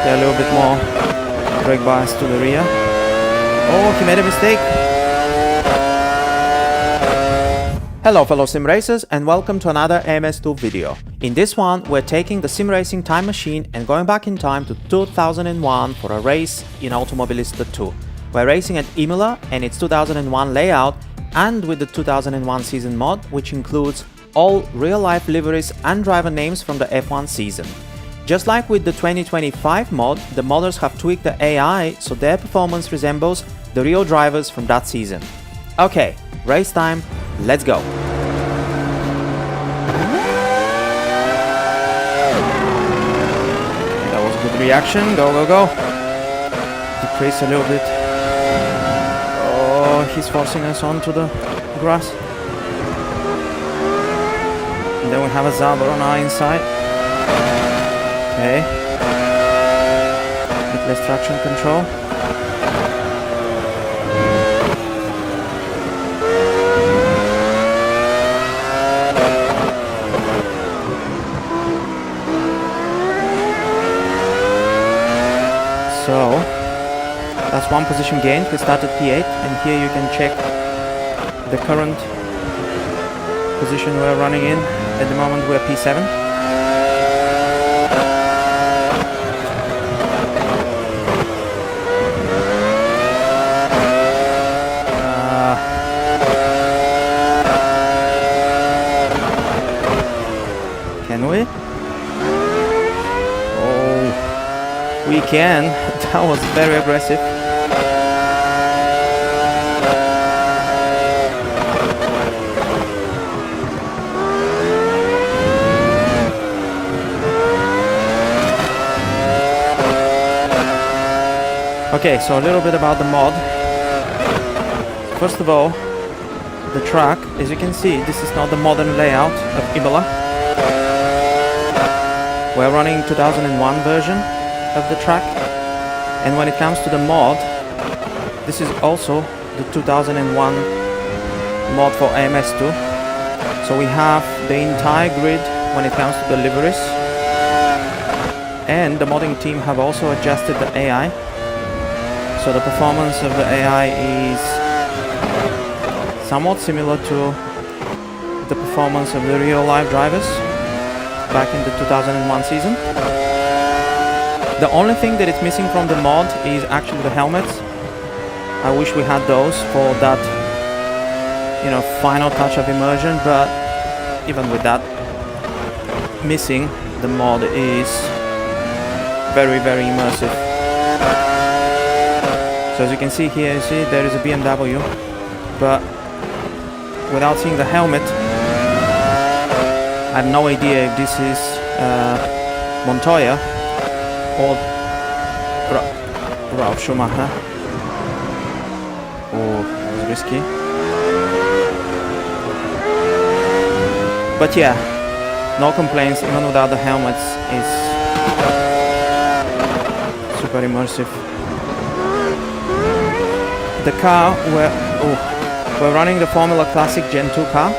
Get a little bit more brake bias to the rear. Oh, he made a mistake. Hello fellow sim racers and welcome to another AMS2 video. In this one we're taking the sim racing time machine and going back in time to 2001 for a race in Automobilista 2. We're racing at Imola and its 2001 layout and with the 2001 season mod, which includes all real-life liveries and driver names from the F1 season. Just like with the 2025 mod, the modders have tweaked the AI so their performance resembles the real drivers from that season. Okay, race time, let's go! That was a good reaction, go go go! Decrease a little bit. Oh, he's forcing us onto the grass. And then we have a Zabur on our inside. Okay. Bit less traction control. So that's one position gained. We started P8 and here you can check the current position we're running in. At the moment we're P7. Can we? Oh, we can. That was very aggressive. Okay, so a little bit about the mod. First of all, the track, as you can see, this is not the modern layout of Imola. We're running 2001 version of the track, and when it comes to the mod, this is also the 2001 mod for AMS2. So we have the entire grid when it comes to the liveries, and the modding team have also adjusted the AI. So the performance of the AI is somewhat similar to the performance of the real-life drivers back in the 2001 season. The only thing that is missing from the mod is actually the helmets. I wish we had those for that, you know, final touch of immersion, but even with that missing, the mod is very, very immersive. So as you can see here, you see there is a BMW, but without seeing the helmet, I have no idea if this is Montoya or Ralf Schumacher. Oh, it was risky. But yeah, no complaints, even without the helmets, it's super immersive. The car, we're running the Formula Classic Gen 2 car,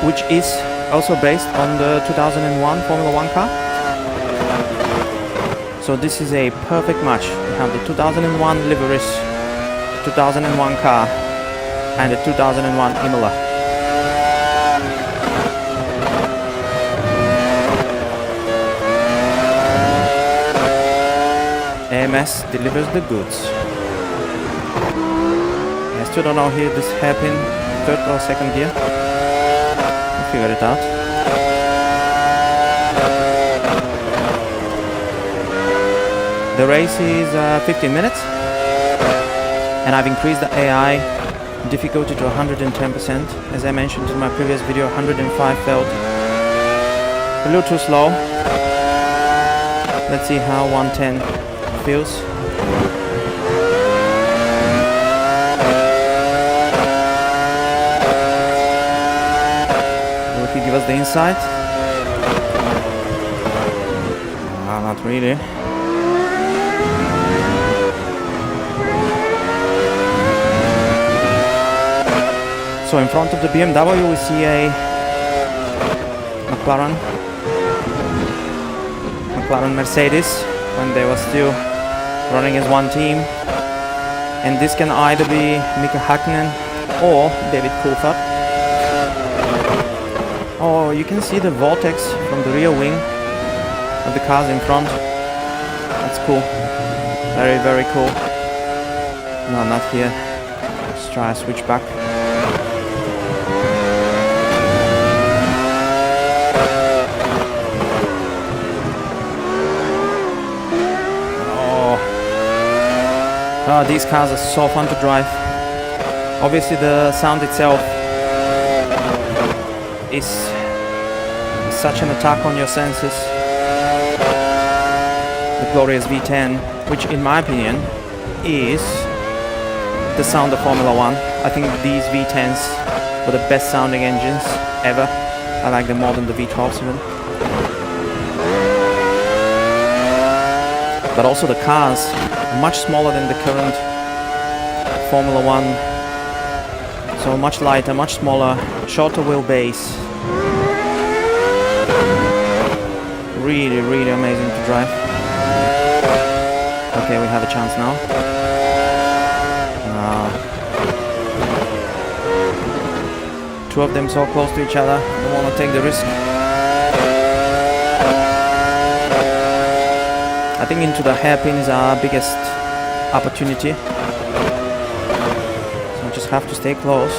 which is also based on the 2001 Formula 1 car. So this is a perfect match. We have the 2001 liveries, 2001 car, and the 2001 Imola. AMS delivers the goods. I still don't know here this hairpin, third or second gear. We'll figure it out. The race is 15 minutes and I've increased the AI difficulty to 110%. As I mentioned in my previous video, 105 felt a little too slow. Let's see how 110 feels. Give us the insight. Not really. So in front of the BMW we see a McLaren Mercedes when they were still running as one team. And this can either be Mika Hakkinen or David Coulthard. Oh, you can see the vortex from the rear wing of the cars in front. That's cool. Very, very cool. No, not here. Let's try a switch back. Oh, these cars are so fun to drive. Obviously the sound itself is such an attack on your senses. The glorious V10, which in my opinion is the sound of Formula 1. I think these V10s were the best sounding engines ever. I like them more than the V12s even. But also the cars are much smaller than the current Formula 1. So much lighter, much smaller, shorter wheelbase. Really, really amazing to drive. Okay, we have a chance now. Two of them so close to each other. Don't want to take the risk. I think into the hairpin is our biggest opportunity. So we just have to stay close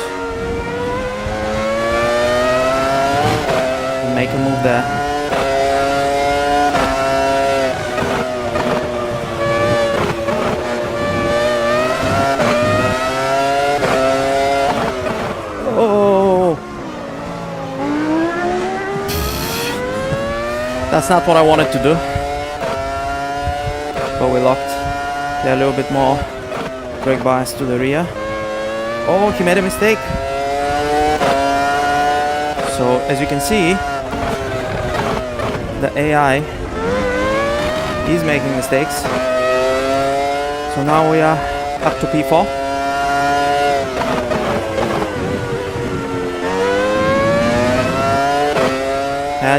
and make a move there. Oh! That's not what I wanted to do. But we locked. They're a little bit more brake bias to the rear. Oh, he made a mistake. So as you can see, the AI is making mistakes. So now we are up to P4.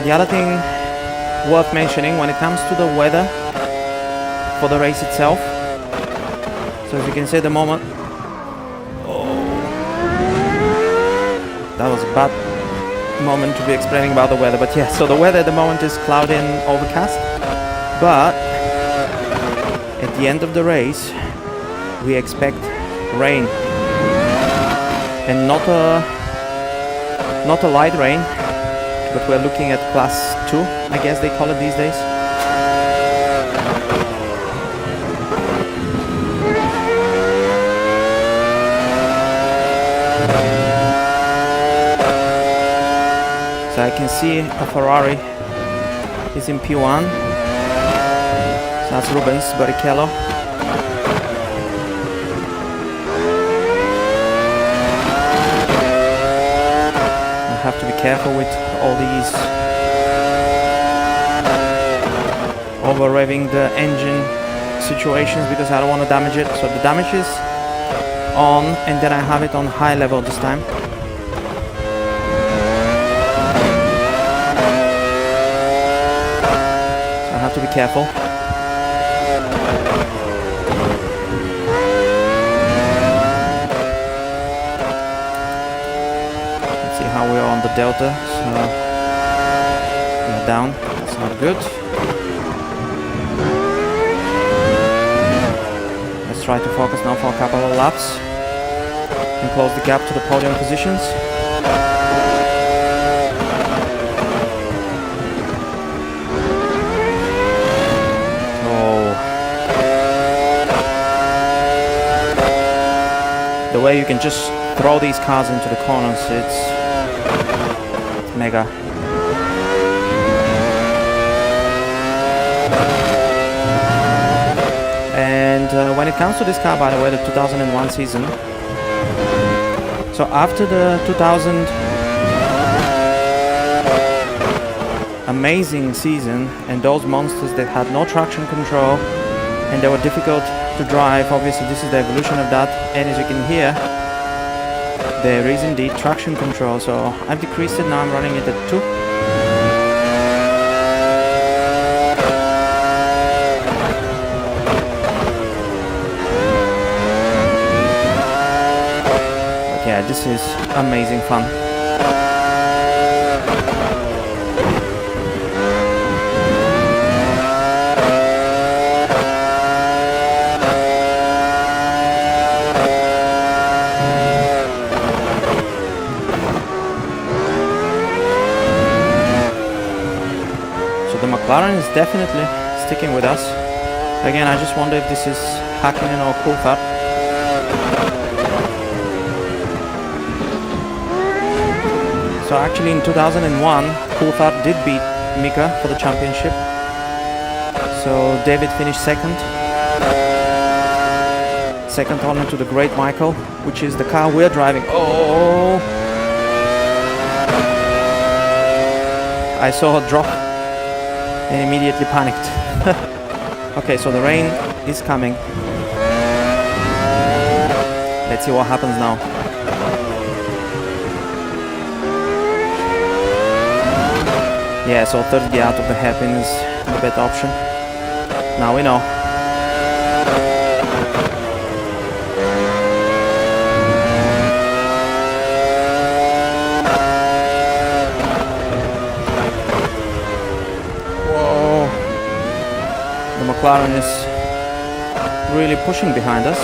The other thing worth mentioning when it comes to the weather for the race itself. So as you can see at the moment, that was a bad moment to be explaining about the weather, but yeah, so the weather at the moment is cloudy and overcast, but at the end of the race we expect rain, and not a light rain, but we're looking at class 2, I guess they call it these days. So I can see a Ferrari is in P1. So that's Rubens Barrichello. I have to be careful with all these over revving the engine situations because I don't want to damage it. So the damage is on, and then I have it on high level this time. Have to be careful. Let's see how we are on the delta. So we're down. That's not good. Let's try to focus now for a couple of laps and close the gap to the podium positions. The way you can just throw these cars into the corners, it's mega. And when it comes to this car, by the way, the 2001 season, so after the 2000 amazing season and those monsters that had no traction control and they were difficult to drive, obviously this is the evolution of that, and as you can hear there is indeed traction control, so I've decreased it, now I'm running it at 2. This is amazing fun. So the McLaren is definitely sticking with us. Again, I just wonder if this is Hakkinen or Coulthard. So actually in 2001, Coulthard did beat Mika for the championship. So David finished second. Second only to the great Michael, which is the car we're driving. Oh! I saw her drop and immediately panicked. Okay, so the rain is coming. Let's see what happens now. Yeah, so third gear out of the hairpin is the better option. Now we know. Whoa. The McLaren is really pushing behind us.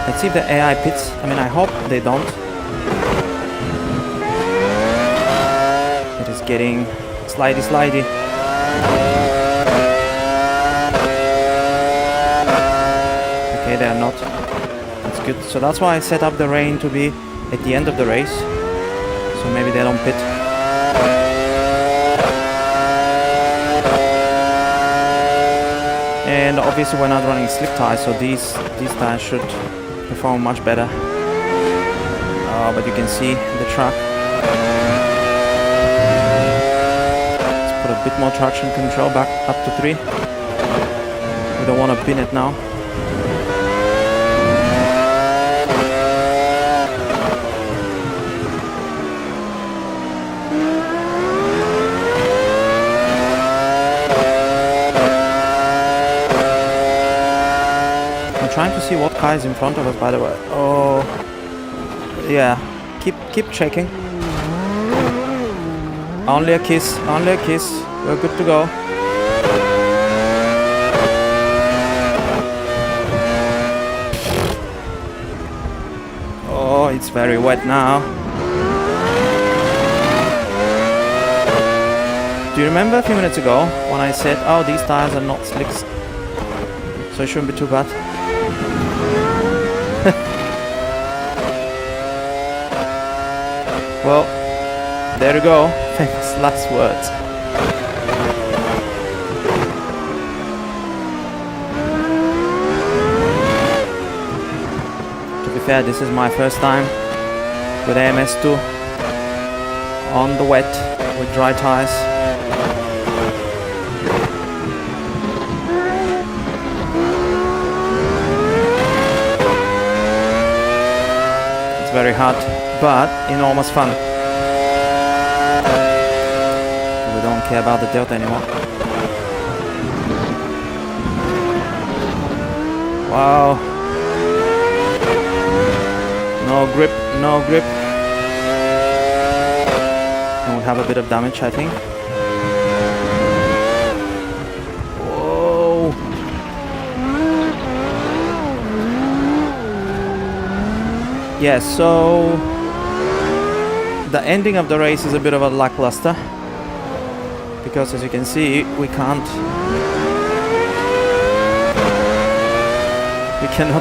Let's see if the AI pits. I mean, I hope they don't. It is getting slidey. Okay, they are not. That's good. So that's why I set up the rain to be at the end of the race. So maybe they don't pit. And obviously we're not running slick tires, so these tires should perform much better. But you can see the track. Let's put a bit more traction control back up to 3. We don't want to pin it now. Trying to see what car is in front of us, by the way. Oh, yeah. Keep checking. Only a kiss. We're good to go. Oh, it's very wet now. Do you remember a few minutes ago when I said, oh, these tires are not slicks, so it shouldn't be too bad? Well, there you go. Famous last words. To be fair, this is my first time with AMS2 on the wet with dry tires. It's very hard, but enormous fun. We don't care about the dirt anymore. Wow. No grip. And we have a bit of damage, I think. Whoa. Yeah, so the ending of the race is a bit of a lackluster, because as you can see, we cannot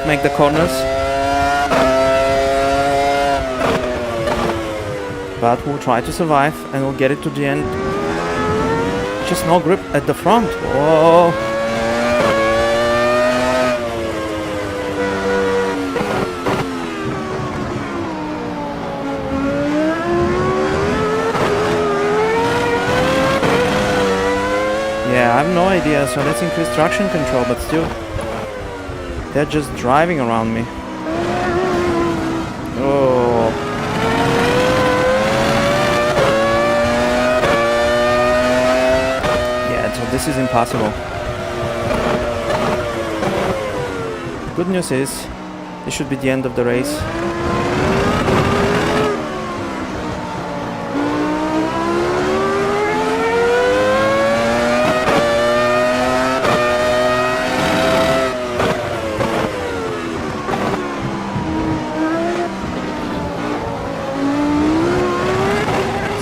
make the corners, but we'll try to survive and we'll get it to the end. Just no grip at the front. Whoa. Yeah, I have no idea, so let's increase traction control, but still, they're just driving around me. Oh. impossible. Good news is, this should be the end of the race.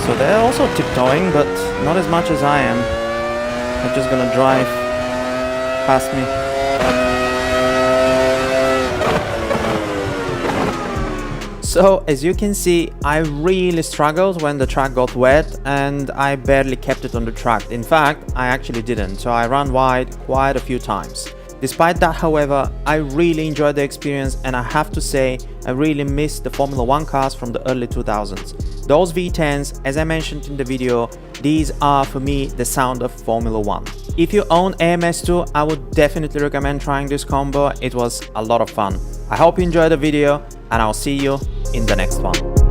So they're also tiptoeing, but not as much as I am. They're just gonna drive past me. So as you can see, I really struggled when the track got wet and I barely kept it on the track. In fact, I actually didn't, so I ran wide quite a few times. Despite that, however, I really enjoyed the experience, and I have to say I really missed the Formula 1 cars from the early 2000s. Those V10s, as I mentioned in the video, these are for me the sound of Formula 1. If you own AMS2, I would definitely recommend trying this combo. It was a lot of fun. I hope you enjoyed the video, and I'll see you in the next one.